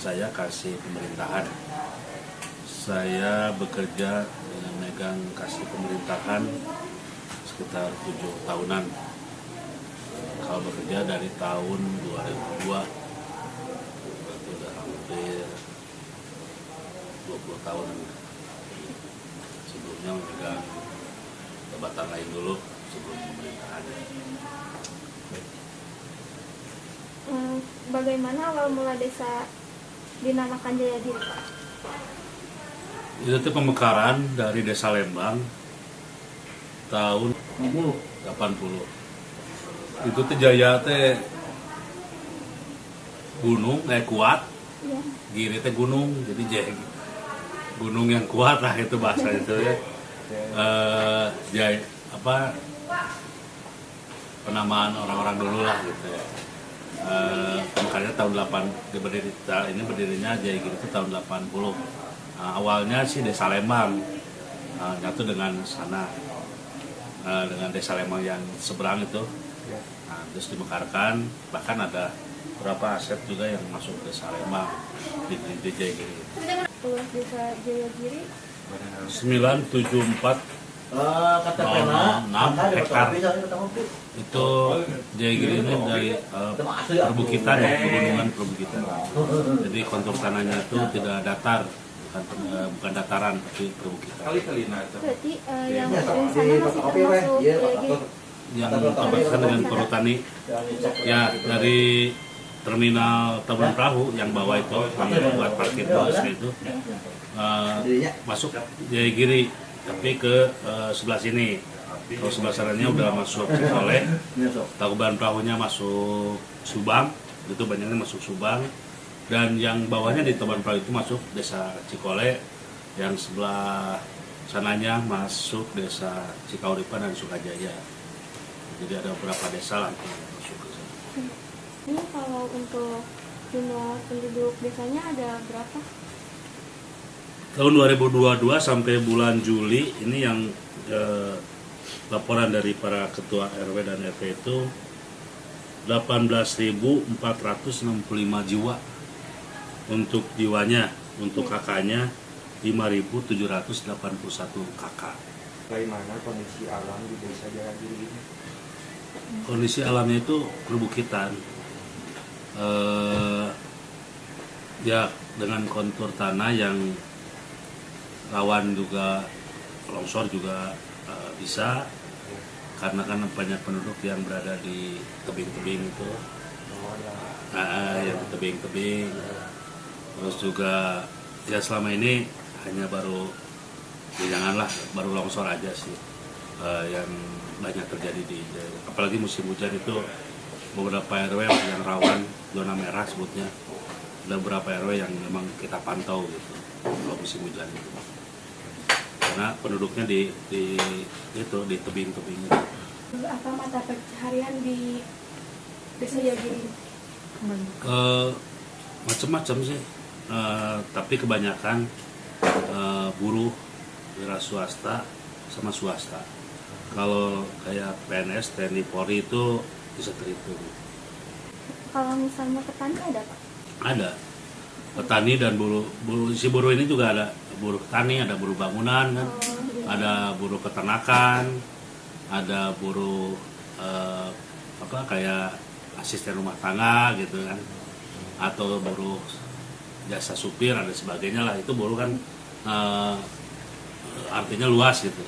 saya kasih pemerintahan. Saya bekerja dengan megang kasih pemerintahan sekitar 7 tahunan. Kalau bekerja dari tahun 2002, berarti udah hampir 20 tahun. Sebelumnya memegang jabatan lain dulu sebelum pemerintahan. Bagaimana awal mula desa dinamakan Jayagiri, Pak? Itu tuh pemekaran dari Desa Lembang tahun 80. Itu tuh Jaya teh gunung kuat, Ya. Giri teh gunung, jadi Jaya gunung yang kuat lah itu bahasa itu ya. Jaya apa penamaan orang-orang dulu lah gitu ya. Makanya tahun 8 berdirinya Jayagiri itu tahun 80. Awalnya sih Desa Lembang nyatu dengan sana, dengan Desa Lembang yang seberang itu. Terus dimekarkan, bahkan ada beberapa aset juga yang masuk Desa Lembang di Jayagiri. Luas desa Jayagiri 974 6 hektar. Itu Jayagiri ini dari perbukitan, pegunungan perbukitan. Jadi kontur tanahnya itu tidak datar, bukan dataran tapi perbukitan. berarti yang di sana masih termasuk Jayagiri. Yang terbatas dengan Perhutani, ya dari terminal Tabungan Perahu yang bawah itu, yang buat parkir bus itu, masuk Jayagiri, tapi ke sebelah sini. Kalau sebelah sananya udah masuk Cikole, Tabungan Perahunya masuk Subang, itu banyaknya masuk Subang, dan yang bawahnya di Tabungan Perahu itu masuk Desa Cikole, yang sebelah sananya masuk Desa Cikauripan dan Sukajaya. Jadi ada beberapa desa lah yang masuk ke sana. Ini kalau untuk jumlah penduduk desanya ada berapa? Tahun 2022 sampai bulan Juli ini yang laporan dari para ketua RW dan RT itu 18.465 jiwa untuk jiwanya, untuk kakaknya 5.781 kakak. Bagaimana kondisi alam di desa Jayagiri ini? Kondisi alamnya itu perbukitan, ya dengan kontur tanah yang rawan juga longsor juga bisa, karena kan banyak penduduk yang berada di tebing-tebing itu, yang di tebing-tebing. Terus juga ya selama ini hanya baru janganlah baru longsor aja sih yang banyak terjadi di apalagi musim hujan itu. Beberapa RW yang rawan zona merah sebutnya, ada beberapa RW yang memang kita pantau gitu kalau musim hujan itu, karena penduduknya di tebing-tebing. Apa mata pencaharian di desa Jayagiri? Macam-macam sih, tapi kebanyakan buruh, wira swasta sama swasta. Kalau kayak PNS, TNI, Polri itu bisa terhitung. Kalau misalnya petani ada, Pak? Ada petani dan buruh ini juga ada buruh petani, ada buruh bangunan kan, ada buruh peternakan, ada buruh kayak asisten rumah tangga gitu kan, atau buruh jasa supir, ada sebagainya lah. Itu buruh kan artinya luas gitu.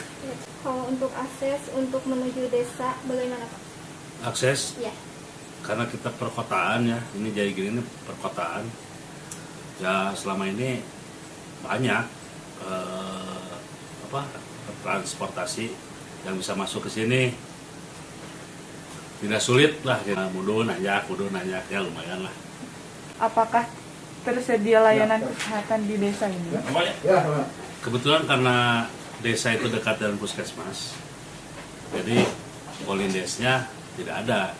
Kalau untuk akses untuk menuju desa bagaimana, Pak? Akses, Ya. karena kita perkotaan ya, ini Jayagiri ini perkotaan ya, selama ini banyak transportasi yang bisa masuk ke sini, tidak sulit lah, mudah nanjak ya, lumayan lah. Apakah tersedia layanan kesehatan di desa ini? Kebetulan karena desa itu dekat dengan puskesmas, jadi polindesnya tidak ada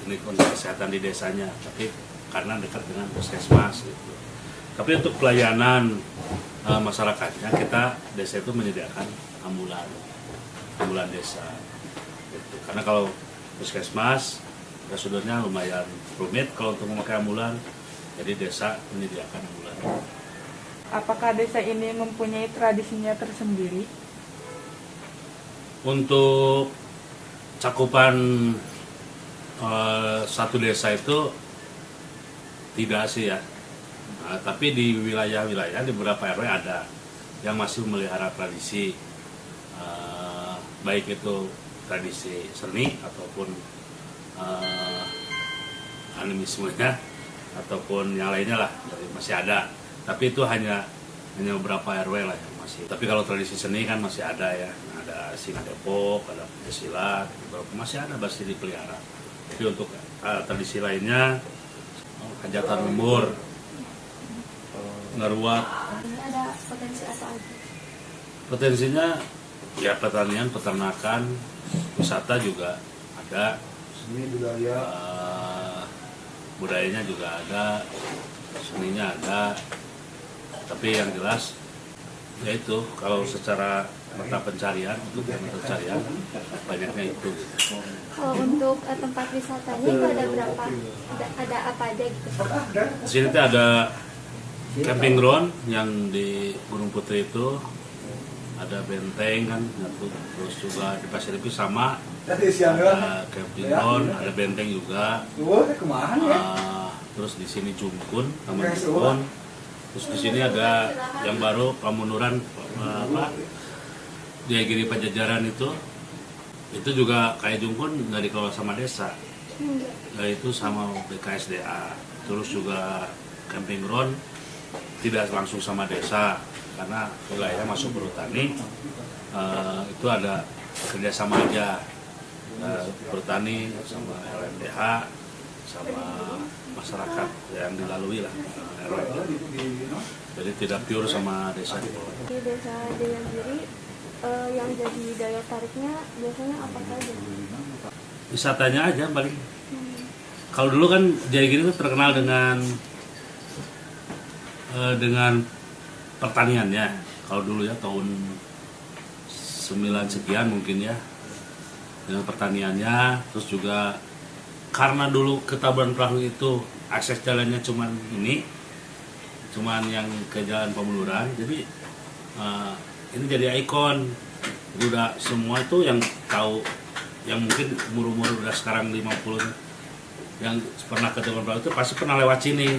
ini untuk kesehatan di desanya, tapi karena dekat dengan puskesmas gitu. Tapi untuk pelayanan masyarakatnya, desa itu menyediakan ambulan desa gitu. Karena kalau puskesmas prosedurnya lumayan rumit kalau untuk memakai ambulan, Jadi desa menyediakan ambulans. Apakah desa ini mempunyai tradisinya tersendiri? Untuk cakupan satu desa itu tidak sih ya. Nah, tapi di wilayah-wilayah di beberapa RW ada yang masih memelihara tradisi, baik itu tradisi seni ataupun animismenya ataupun yang lainnya lah, masih ada. Tapi itu hanya beberapa RW lah yang masih. Tapi kalau tradisi seni kan masih ada ya, ada Singa Depok, ada Silat, masih ada, masih dipelihara. Tapi untuk tradisi lainnya, hajatan lembur, ngeruak. Ini ada potensi apa aja? Potensinya ya pertanian, peternakan, wisata juga ada, Seni budaya. budayanya juga ada, seninya ada. Tapi yang jelas yaitu kalau secara mata pencarian, untuk mata pencarian banyaknya itu. Kalau untuk tempat wisatanya itu ada berapa? Ada apa aja gitu? Di sini tuh ada camping ground yang di Gunung Putri itu, ada benteng kan, terus juga di Pasir Ipis sama ada camping ground, ada benteng juga. Terus di sini Jungkun, Taman Jungkun. Terus di sini ada yang baru Pamunuran Jayagiri Pajajaran itu juga kayak Jungkun nggak dikelola sama desa, itu sama BKSDA. Terus juga camping ground tidak langsung sama desa karena wilayahnya masuk perhutani. Itu ada kerjasama aja, perhutani sama LMDH sama masyarakat yang dilalui lah, jadi tidak pure sama desa. Di desa Jayagiri yang jadi daya tariknya biasanya apa saja? Wisatanya aja paling. Kalau dulu kan Jayagiri itu terkenal dengan pertaniannya. Kalau dulu ya tahun 9 sekian mungkin ya, dengan pertaniannya. Terus juga karena dulu ke Taburan Perahu itu akses jalannya cuman yang ke Jalan Pamunuran, jadi ini jadi ikon. Udah semua itu yang tahu, yang mungkin umur udah sekarang 50, yang pernah ke Taburan Perahu itu pasti pernah lewat sini,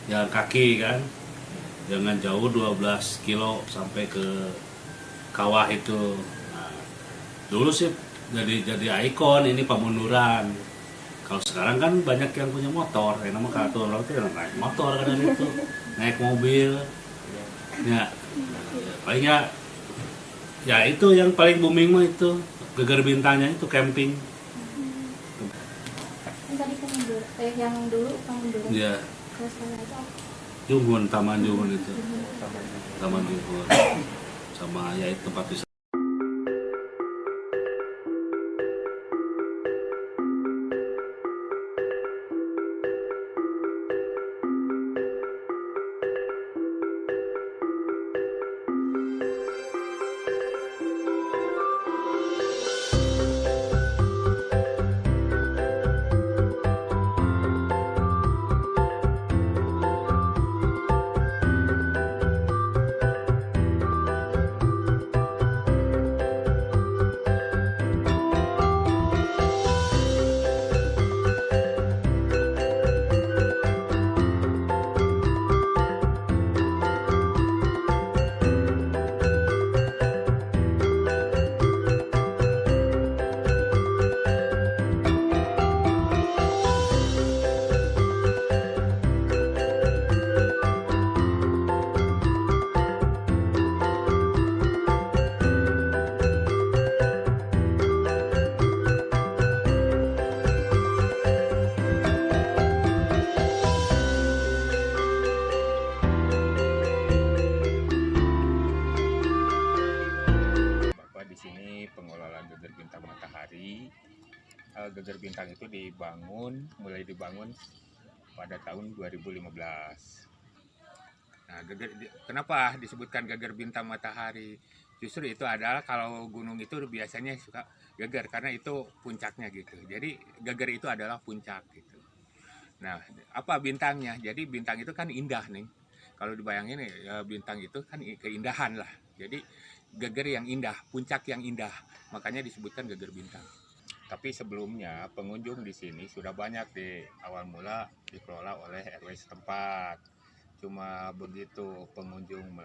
jalan kaki kan, dengan jauh 12 kilo sampai ke kawah itu. Nah, dulu sih jadi ikon ini Pamunuran. Kalau sekarang kan banyak yang punya motor, yang nama kartu orang itu naik motor kadang itu, naik mobil, ya paling ya itu yang paling booming mah itu geger bintangnya itu camping. Yang tadi yang dulu Pamunduran. Ya, Terus sekarang itu apa? Jungkun, Taman Jungkun itu, Taman Jungkun, sama ya itu tempat wisata. Geger Bintang itu mulai dibangun pada tahun 2015. Nah, kenapa disebutkan Geger Bintang Matahari? Justru itu adalah kalau gunung itu biasanya suka geger karena itu puncaknya gitu. Jadi geger itu adalah puncak gitu. Nah, apa bintangnya? Jadi bintang itu kan indah nih. Kalau dibayangin ya, bintang itu kan keindahan lah. Jadi geger yang indah, puncak yang indah. Makanya disebutkan geger bintang. Tapi sebelumnya pengunjung di sini sudah banyak di awal mula dikelola oleh RW setempat. Cuma begitu pengunjung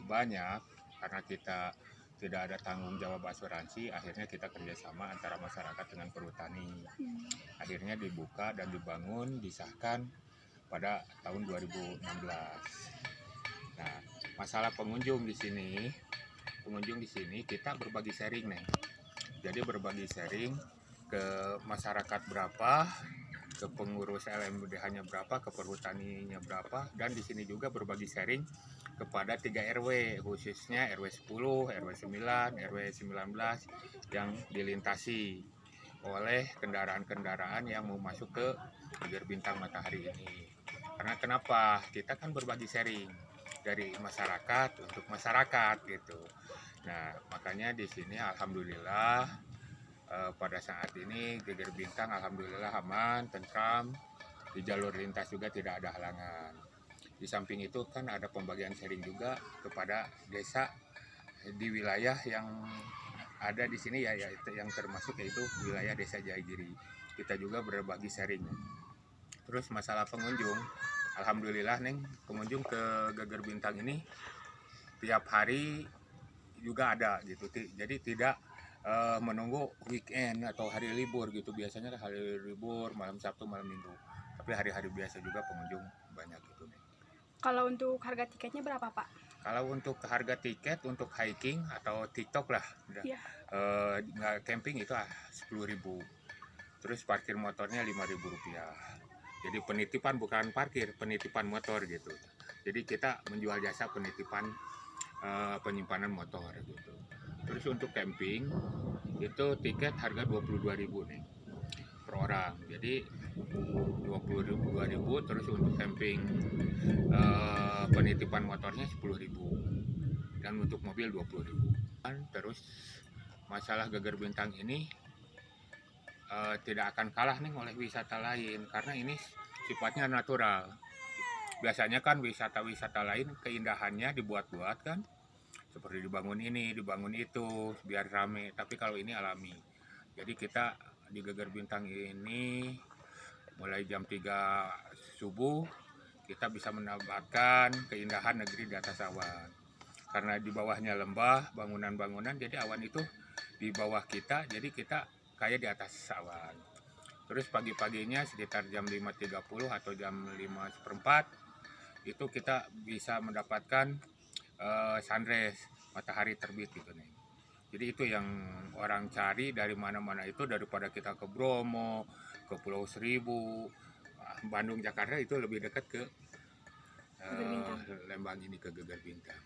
banyak karena kita tidak ada tanggung jawab asuransi, akhirnya kita kerjasama antara masyarakat dengan perhutani. Akhirnya dibuka dan dibangun, disahkan pada tahun 2016. Nah, masalah pengunjung di sini kita berbagi sharing nih. Jadi berbagi sharing ke masyarakat berapa, ke pengurus LMDH-nya berapa, ke perhutaninya berapa, dan di sini juga berbagi sharing kepada 3 RW, khususnya RW 10, RW 9, RW 19 yang dilintasi oleh kendaraan-kendaraan yang mau masuk ke geger bintang matahari ini. Karena kenapa? Kita kan berbagi sharing dari masyarakat untuk masyarakat gitu. Nah, makanya di sini alhamdulillah pada saat ini geger bintang alhamdulillah aman, tentram, di jalur lintas juga tidak ada halangan. Di samping itu kan ada pembagian sharing juga kepada desa di wilayah yang ada di sini ya yang termasuk yaitu wilayah Desa Jayagiri. Kita juga berbagi sharing. Terus masalah pengunjung, alhamdulillah Neng, pengunjung ke geger bintang ini tiap hari juga ada gitu. Jadi tidak menunggu weekend atau hari libur gitu. Biasanya hari libur malam Sabtu, malam Minggu. Tapi hari-hari biasa juga pengunjung banyak gitu Neng. Kalau untuk harga tiketnya berapa, Pak? Kalau untuk harga tiket untuk hiking atau TikTok lah, Iya. Camping itu 10.000. Terus parkir motornya Rp5.000. Jadi penitipan bukan parkir, penitipan motor gitu. Jadi kita menjual jasa penitipan penyimpanan motor gitu. Terus untuk camping itu tiket harga 22.000 nih per orang. Jadi 22.000, terus untuk camping penitipan motornya 10.000 dan untuk mobil 20.000. Terus masalah geger bintang ini tidak akan kalah nih oleh wisata lain karena ini sifatnya natural. Biasanya kan wisata-wisata lain keindahannya dibuat-buat kan, seperti dibangun ini, dibangun itu biar rame. Tapi kalau ini alami. Jadi kita di geger bintang ini mulai jam 3 subuh kita bisa mendapatkan keindahan negeri di atas awan. Karena di bawahnya lembah, bangunan-bangunan, jadi awan itu di bawah kita, jadi kita kayak di atas awan. Terus pagi-paginya sekitar jam 5.30 atau jam 5:15 itu kita bisa mendapatkan sunrise, matahari terbit gitu nih. Jadi itu yang orang cari dari mana-mana itu, daripada kita ke Bromo, ke Pulau Seribu, Bandung, Jakarta itu lebih dekat ke Lembang ini, ke Geger Bintang.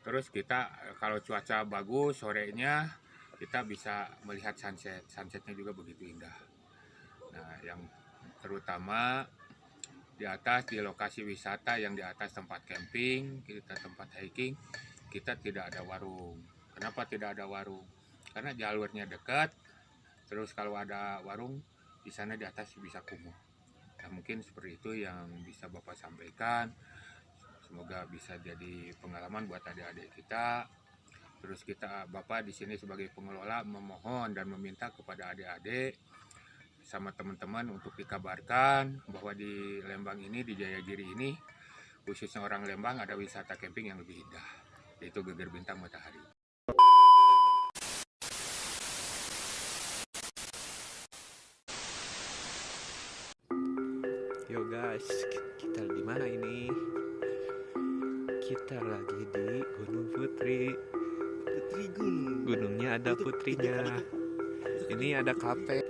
Terus kita kalau cuaca bagus sorenya kita bisa melihat sunset. Sunsetnya juga begitu indah. Nah, yang terutama di atas, di lokasi wisata yang di atas tempat camping, kita tempat hiking, kita tidak ada warung. Kenapa tidak ada warung? Karena jalurnya dekat. Terus kalau ada warung di sana di atas bisa kumuh. Nah, mungkin seperti itu yang bisa Bapak sampaikan. Semoga bisa jadi pengalaman buat adik-adik kita. Terus kita, Bapak di sini sebagai pengelola memohon dan meminta kepada adik-adik sama teman-teman untuk dikabarkan bahwa di Lembang ini, di Jayagiri ini, khususnya orang Lembang ada wisata camping yang lebih indah, yaitu Geger Bintang Matahari. Yo guys, kita di mana ini? Kita lagi di Gunung Putri. Gunungnya ada putrinya. Ini ada kafe